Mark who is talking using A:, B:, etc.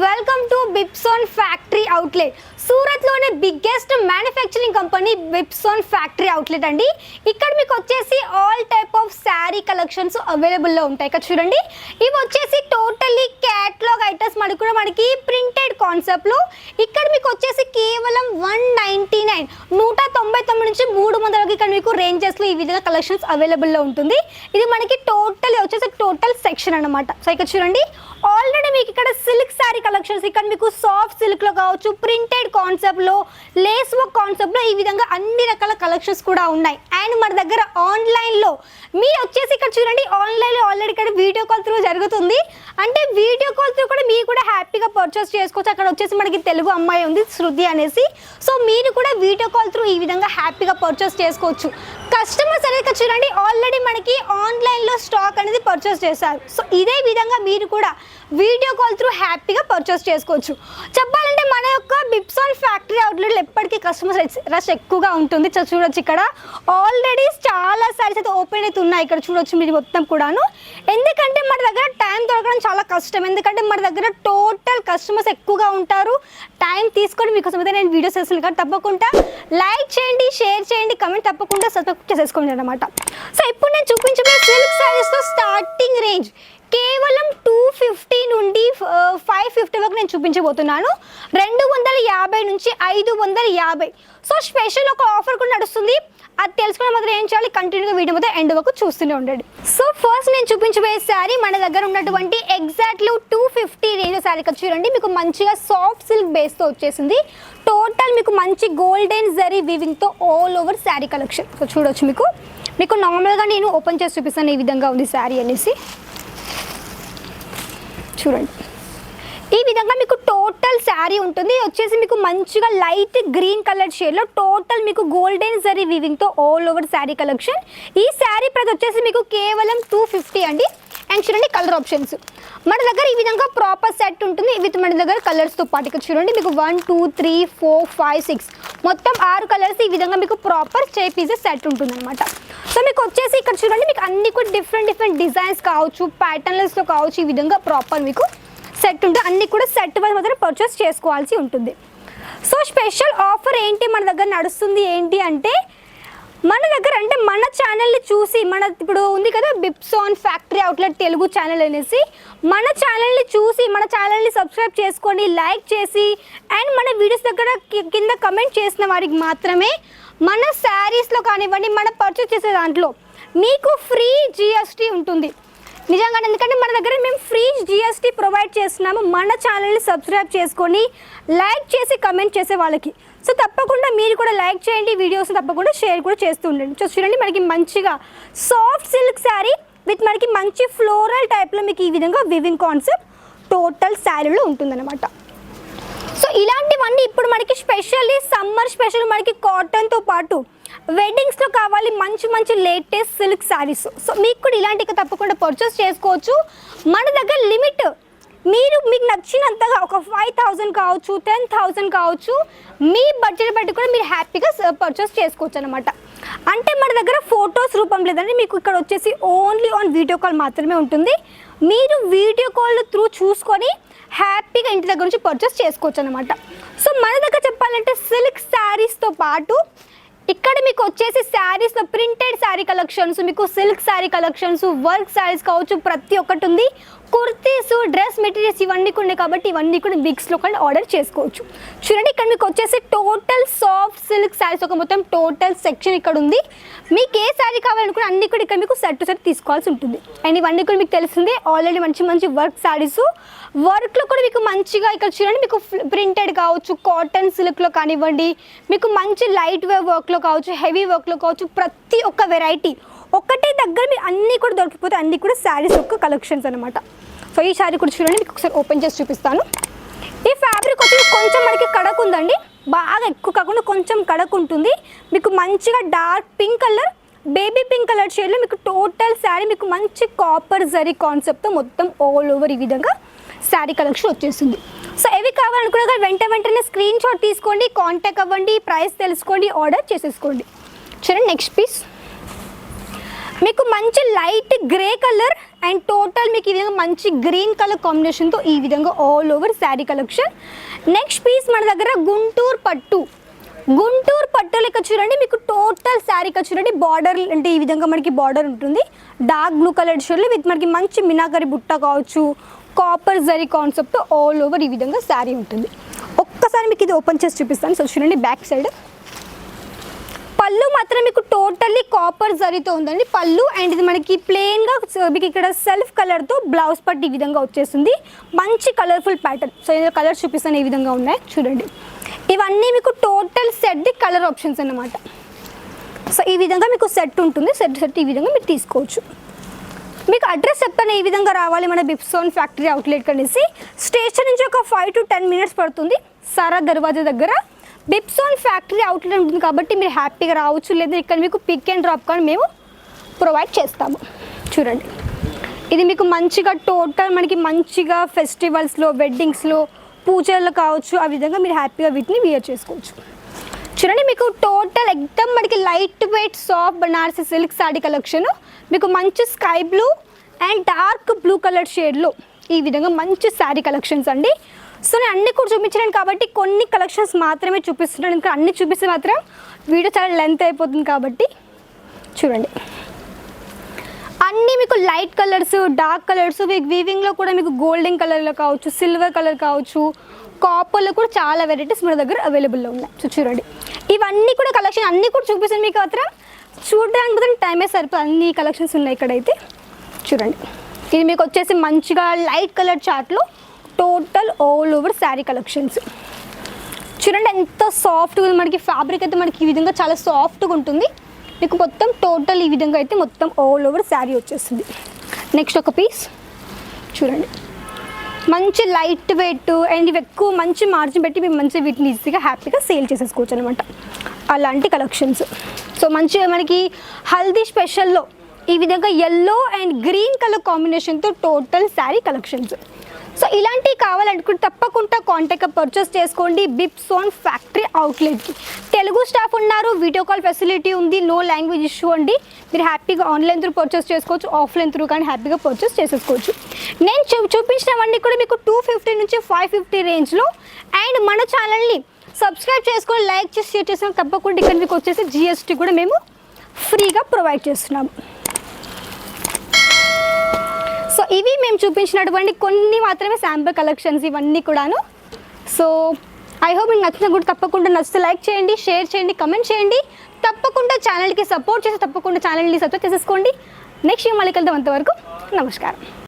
A: Welcome to Bipson factory outlet. సూరత్లోనే biggest manufacturing company Bipson factory outlet అండి. ఇక్కడ మీకు వచ్చేసి all type of sari collections అవైలబుల్లో ఉంటాయి. ఇక్కడ చూడండి, ఇవి వచ్చేసి టోటల్లీ క్యాటలాగ్ ఐటమ్స్ మనకి ప్రింటెడ్ కాన్సెప్ట్లో. ఇక్కడ మీకు వచ్చేసి కేవలం 199 199 నుంచి 300 వరకు ఇక్కడ మీకు రేంజెస్లో ఈ విధంగా కలెక్షన్స్ అవైలబుల్లో ఉంటుంది. ఇది మనకి టోటల్ వచ్చేసి టోటల్ సెక్షన్ అనమాట. సో ఇక్కడ చూడండి, ఆల్రెడీ మీకు ఇక్కడ సిల్క్ శారీ కలెక్షన్స్, ఇక్కడ మీకు సాఫ్ట్ సిల్క్లో కావచ్చు, ప్రింటెడ్ కాన్సెప్ట్లో, లేస్ వర్క్ కాన్సెప్ట్లో ఈ విధంగా అన్ని రకాల కలెక్షన్స్ కూడా ఉన్నాయి. అండ్ మన దగ్గర ఆన్లైన్లో మీ వచ్చేసి ఇక్కడ చూడండి, ఆన్లైన్లో ఆల్రెడీ ఇక్కడ వీడియో కాల్ త్రూ జరుగుతుంది. అంటే వీడియో కాల్ త్రూ కూడా మీరు కూడా హ్యాపీగా పర్చేస్ చేసుకోవచ్చు. అక్కడ వచ్చేసి మనకి తెలుగు అమ్మాయి ఉంది, శృతి అనేసి. సో మీరు కూడా వీడియో కాల్ త్రూ ఈ విధంగా హ్యాపీగా పర్చేస్ చేసుకోవచ్చు. కస్టమర్స్ అనేది ఇక్కడ చూడండి, ఆల్రెడీ మనకి ఆన్లైన్లో స్టాక్ అనేది పర్చేస్ చేశారు. సో ఇదే విధంగా మీరు కూడా వీడియో కాల్ త్రూ హ్యాపీగా పర్చేస్ చేసుకోవచ్చు. చెప్పాలంటే మన యొక్క బిప్సోన్ ఫ్యాక్టరీ అవుట్లెట్లో ఎప్పటికీ కస్టమర్స్ రష్ ఎక్కువగా ఉంటుంది. చూడొచ్చు, ఇక్కడ ఆల్రెడీ చాలా సారీస్ అయితే ఓపెన్ అయితే ఉన్నాయి. ఇక్కడ చూడొచ్చు మీరు మొత్తం కూడాను. ఎందుకంటే మన దగ్గర టైం దొరకడం చాలా కష్టం. ఎందుకంటే మన దగ్గర టోటల్ కస్టమర్స్ ఎక్కువగా ఉంటారు. టైం తీసుకొని మీకోసం అయితే నేను వీడియోస్ చేస్తాను కాబట్టి తప్పకుండా లైక్ చేయండి, షేర్ చేయండి, కమెంట్ తప్పకుండా సబ్స్క్రైబ్ చేసేసుకోండి అనమాట. సో ఇప్పుడు నేను చూపించబోయే సిల్క్ శారీస్లో స్టార్టింగ్ రేంజ్ కేవలం 250 నుండి 550 వరకు నేను చూపించబోతున్నాను. 250 నుంచి 550. సో స్పెషల్ ఒక ఆఫర్ కూడా నడుస్తుంది. అది తెలుసుకునే మాత్రం ఏం చేయాలి, కంటిన్యూగా వీడియో మొత్తం ఎండ్ వరకు చూస్తూనే ఉండండి. సో ఫస్ట్ నేను చూపించబోయే శారీ మన దగ్గర ఉన్నటువంటి ఎగ్జాక్ట్లీ 250 రేంజ్ శారీ కదా. చూడండి, మీకు మంచిగా సాఫ్ట్ సిల్క్ బేస్తో వచ్చేసింది. టోటల్ మీకు మంచి గోల్డెన్ జరీ వీవింగ్తో all over sari collection. So చూడొచ్చు, మీకు నార్మల్గా నేను ఓపెన్ చేసి చూపిస్తాను ఈ విధంగా ఉంది శారీ అనేసి. చూడండి, ఈ విధంగా మీకు టోటల్ శారీ ఉంటుంది. వచ్చేసి మీకు మంచిగా లైట్ గ్రీన్ కలర్ షేడ్లో టోటల్ మీకు గోల్డెన్ జరీ వీవింగ్తో ఆల్ ఓవర్ శారీ కలెక్షన్. ఈ శారీ ప్రైస్ వచ్చేసి మీకు కేవలం 250 అండి. అండ్ చూడండి, కలర్ ఆప్షన్స్ మన దగ్గర ఈ విధంగా ప్రాపర్ సెట్ ఉంటుంది. విత్ మన దగ్గర కలర్స్తో పాటు ఇక్కడ చూడండి, మీకు 1 2 3 4 5 6 మొత్తం 6 కలర్స్ ఈ విధంగా మీకు ప్రాపర్ పీసెస్ సెట్ ఉంటుంది అనమాట. సో మీకు వచ్చేసి ఇక్కడ చూడండి, మీకు అన్ని కూడా డిఫరెంట్ డిజైన్స్ కావచ్చు, ప్యాటర్న్స్లో కావచ్చు, ఈ విధంగా ప్రాపర్ మీకు సెట్ ఉంటుంది. అన్ని కూడా సెట్ వైజ్ మాత్రం పర్చేస్ చేసుకోవాల్సి ఉంటుంది. సో స్పెషల్ ఆఫర్ ఏంటి మన దగ్గర నడుస్తుంది ఏంటి అంటే, మన దగ్గర అంటే మన ఛానల్ని చూసి, మన ఇప్పుడు ఉంది కదా బిప్సోన్ ఫ్యాక్టరీ అవుట్లెట్ తెలుగు ఛానల్ అనేసి, మన ఛానల్ని చూసి మన ఛానల్ని సబ్స్క్రైబ్ చేసుకొని లైక్ చేసి అండ్ మన వీడియోస్ దగ్గర కింద కమెంట్ చేసిన వారికి మాత్రమే మన శారీస్లో కానివ్వండి, మన పర్చేస్ చేసే దాంట్లో మీకు ఫ్రీ GST ఉంటుంది. నిజంగా, ఎందుకంటే మన దగ్గర మేము ఫ్రీ GST ప్రొవైడ్ చేస్తున్నాము మన ఛానల్ని సబ్స్క్రైబ్ చేసుకొని లైక్ చేసి కమెంట్ చేసే వాళ్ళకి. సో తప్పకుండా మీరు కూడా లైక్ చేయండి, వీడియోస్ తప్పకుండా షేర్ కూడా చేస్తూ ఉండండి. సో చూడండి, మనకి మంచిగా సాఫ్ట్ సిల్క్ శారీ విత్ మనకి మంచి ఫ్లోరల్ టైప్లో మీకు ఈ విధంగా వివింగ్ కాన్సెప్ట్ టోటల్ శారీలో ఉంటుందన్నమాట. సో ఇలాంటివన్నీ ఇప్పుడు మనకి స్పెషల్లీ సమ్మర్ స్పెషల్ మనకి కాటన్తో పాటు వెడ్డింగ్స్లో కావాలి మంచి లేటెస్ట్ సిల్క్ శారీస్. సో మీకు కూడా ఇలాంటివి తప్పకుండా పర్చేస్ చేసుకోవచ్చు. మన దగ్గర లిమిట్ మీకు నచ్చినంతగా ఒక 5000 కావచ్చు, 10,000 కావచ్చు, మీ బడ్జెట్ బట్టి కూడా మీరు హ్యాపీగా పర్చేస్ చేసుకోవచ్చు అనమాట. అంటే మన దగ్గర ఫొటోస్ రూపం లేదండి, మీకు ఇక్కడ వచ్చేసి ఓన్లీ ఆన్ వీడియో కాల్ మాత్రమే ఉంటుంది. మీరు వీడియో కాల్ త్రూ చూసుకొని హ్యాపీగా ఇంటి దగ్గర నుంచి పర్చేస్ చేసుకోవచ్చు అనమాట. సో మన దగ్గర చెప్పాలంటే సిల్క్ శారీస్తో పాటు ఇక్కడ మీకు వచ్చేసి శారీస్లో ప్రింటెడ్ శారీ కలెక్షన్స్, మీకు silk sari collections, work saris కావచ్చు, ప్రతి ఒక్కటి ఉంది. కుర్తీస్, డ్రెస్ మెటీరియల్స్ ఇవన్నీ ఉన్నాయి కాబట్టి ఇవన్నీ కూడా బిగ్స్లో కూడా ఆర్డర్ చేసుకోవచ్చు. చూడండి, ఇక్కడ మీకు వచ్చేసి టోటల్ సాఫ్ట్ సిల్క్ శారీస్ ఒక మొత్తం టోటల్ సెక్షన్ ఇక్కడ ఉంది. మీకు ఏ శారీ కావాలనుకున్న అన్ని కూడా ఇక్కడ మీకు సెట్ తీసుకోవాల్సి ఉంటుంది. అండ్ ఇవన్నీ కూడా మీకు తెలిసిందే, ఆల్రెడీ మంచి వర్క్ శారీస్. వర్క్లో కూడా మీకు మంచిగా ఇక్కడ చూడండి, మీకు ప్రింటెడ్ కావచ్చు, కాటన్ సిల్క్లో కానివ్వండి, మీకు మంచి లైట్ వేవ్ వర్క్లో కావచ్చు, హెవీ వర్క్లో కావచ్చు, ప్రతి ఒక్క వెరైటీ ఒకటే దగ్గర మీకు అన్నీ కూడా దొరికిపోతే అన్నీ కూడా శారీస్ యొక్క కలెక్షన్స్ అనమాట. సో ఈ శారీ కూడా చూడండి, మీకు ఒకసారి ఓపెన్ చేసి చూపిస్తాను. ఈ ఫ్యాబ్రిక్ వచ్చి కొంచెం మనకి కడక్ ఉందండి, బాగా ఎక్కువ కాకుండా కొంచెం కడక్ ఉంటుంది. మీకు మంచిగా dark pink colour, baby pink colour షేడ్లో మీకు టోటల్ శారీ మీకు మంచి కాపర్ జరీ కాన్సెప్ట్తో మొత్తం ఆల్ ఓవర్ ఈ విధంగా శారీ కలెక్షన్ వచ్చేస్తుంది. సో ఇవి కావాలనుకున్నా వెంటనే స్క్రీన్ షాట్ తీసుకోండి, కాంటాక్ట్ అవ్వండి, ప్రైస్ తెలుసుకోండి, ఆర్డర్ చేసేసుకోండి. చూడండి, నెక్స్ట్ పీస్ మీకు మంచి light grey colour and total మీకు ఈ విధంగా మంచి గ్రీన్ కలర్ కాంబినేషన్తో ఈ విధంగా all over sari collection. Next piece మన దగ్గర గుంటూరు పట్టు. గుంటూరు పట్టు లెక్క చూడండి, మీకు టోటల్ శారీ చూడండి బార్డర్ అంటే ఈ విధంగా మనకి బార్డర్ ఉంటుంది. డార్క్ బ్లూ కలర్ షేడ్లో విత్ మనకి మంచి మినాకరి బుట్ట కావచ్చు, copper zari concept all over ఈ విధంగా శారీ ఉంటుంది. ఒక్కసారి మీకు ఇది ఓపెన్ చేసి చూపిస్తాను. సో చూడండి బ్యాక్ సైడ్ పళ్ళు మాత్రం మీకు టోటల్లీ కాపర్ జరీతో ఉందండి పళ్ళు. అండ్ ఇది మనకి ప్లెయిన్గా మీకు ఇక్కడ సెల్ఫ్ కలర్తో బ్లౌజ్ పట్టు ఈ విధంగా వచ్చేస్తుంది. మంచి కలర్ఫుల్ ప్యాటర్న్. సో ఇందులో కలర్స్ చూపిస్తాను ఈ విధంగా ఉన్నాయి చూడండి. ఇవన్నీ మీకు total set the colour options అన్నమాట. సో ఈ విధంగా మీకు సెట్ ఉంటుంది. సెట్ ఈ విధంగా మీరు తీసుకోవచ్చు. మీకు అడ్రస్ చెప్తాను ఏ విధంగా రావాలి మన బిప్సోన్ ఫ్యాక్టరీ అవుట్లెట్ అనేసి. స్టేషన్ నుంచి ఒక 5 to 10 minutes పడుతుంది. సారా దర్వాజా దగ్గర బిప్సోన్ ఫ్యాక్టరీ అవుట్లెట్ ఉంటుంది కాబట్టి మీరు హ్యాపీగా రావచ్చు. లేదా ఇక్కడ మీకు పిక్ అండ్ డ్రాప్ కానీ మేము ప్రొవైడ్ చేస్తాము. చూడండి ఇది మీకు మంచిగా టోటల్ మనకి మంచిగా ఫెస్టివల్స్లో వెడ్డింగ్స్లో పూజల్లో కావచ్చు ఆ విధంగా మీరు హ్యాపీగా వీటిని వియర్ చేసుకోవచ్చు. చూడండి మీకు టోటల్ ఎక్దమ్ మనకి light weight soft Banarasi silk sorry collection. మీకు మంచి sky blue and dark blue colour షేడ్లో ఈ విధంగా మంచి శారీ కలెక్షన్స్ అండి. సో నేను అన్నీ కూడా చూపించలేను కాబట్టి కొన్ని కలెక్షన్స్ మాత్రమే చూపిస్తున్నాను. ఇంకా అన్నీ చూపిస్తే మాత్రం వీడియో చాలా లెంత్ అయిపోతుంది కాబట్టి చూడండి అన్నీ మీకు లైట్ కలర్స్ డార్క్ కలర్స్ మీకు వీవింగ్లో కూడా మీకు గోల్డెన్ కలర్లో కావచ్చు, సిల్వర్ కలర్ కావచ్చు, కాపర్లో కూడా చాలా వెరైటీస్ మన దగ్గర అవైలబుల్లో ఉన్నాయి. సో చూడండి ఇవన్నీ కూడా కలెక్షన్ అన్నీ కూడా చూపిస్తాను మీకు మాత్రం చూడడానికి మాత్రం టైమే సరిపోతుంది. అన్ని కలెక్షన్స్ ఉన్నాయి ఇక్కడైతే. చూడండి ఇది మీకు వచ్చేసి మంచిగా లైట్ కలర్ చార్ట్లో total all over sari collections. చూడండి ఎంత సాఫ్ట్గా మనకి ఫ్యాబ్రిక్ అయితే మనకి ఈ విధంగా చాలా సాఫ్ట్గా ఉంటుంది. మీకు మొత్తం టోటల్ ఈ విధంగా అయితే మొత్తం ఆల్ ఓవర్ శారీ వచ్చేస్తుంది. నెక్స్ట్ ఒక పీస్ చూడండి మంచి లైట్ వెయిట్ అండ్ ఇవి ఎక్కువ మంచి మార్జిన్ పెట్టి మేము మంచి వీటిని ఈజీగా హ్యాపీగా సేల్ చేసేసుకోవచ్చు అనమాట అలాంటి కలెక్షన్స్. సో మంచిగా మనకి హల్దీ స్పెషల్లో ఈ విధంగా ఎల్లో అండ్ గ్రీన్ కలర్ కాంబినేషన్తో టోటల్ శారీ కలెక్షన్స్. సో ఇలాంటివి కావాలనుకుంటే తప్పకుండా కాంటాక్ట్గా పర్చేస్ చేసుకోండి బిప్సోన్ ఫ్యాక్టరీ అవుట్లెట్కి. తెలుగు స్టాఫ్ ఉన్నారు, వీడియో కాల్ ఫెసిలిటీ ఉంది, నో లాంగ్వేజ్ ఇష్యూ అండి. మీరు హ్యాపీగా ఆన్లైన్ త్రూ పర్చేస్ చేసుకోవచ్చు, ఆఫ్లైన్ త్రూ కానీ హ్యాపీగా పర్చేస్ చేసేసుకోవచ్చు. నేను చూపించినవన్నీ కూడా మీకు 250 నుంచి 550 రేంజ్లో. అండ్ మన ఛానల్ని సబ్స్క్రైబ్ చేసుకొని లైక్ చేసి షేర్ చేసిన తప్పకుండా ఇక్కడ మీకు వచ్చేసి GST కూడా మేము ఫ్రీగా ప్రొవైడ్ చేస్తున్నాము. సో ఇవి మేము చూపించినటువంటి కొన్ని మాత్రమే శాంపుల్ కలెక్షన్స్ ఇవన్నీ కూడాను. సో ఐ హోప్ మీకు నచ్చిన కూడా తప్పకుండా నచ్చితే లైక్ చేయండి, షేర్ చేయండి, కమెంట్ చేయండి. తప్పకుండా ఛానల్కి సపోర్ట్ చేసి తప్పకుండా ఛానల్ని సబ్స్క్రైబ్ చేసేసుకోండి. నెక్స్ట్ మళ్ళీ కలుద్దాం. అంతవరకు నమస్కారం.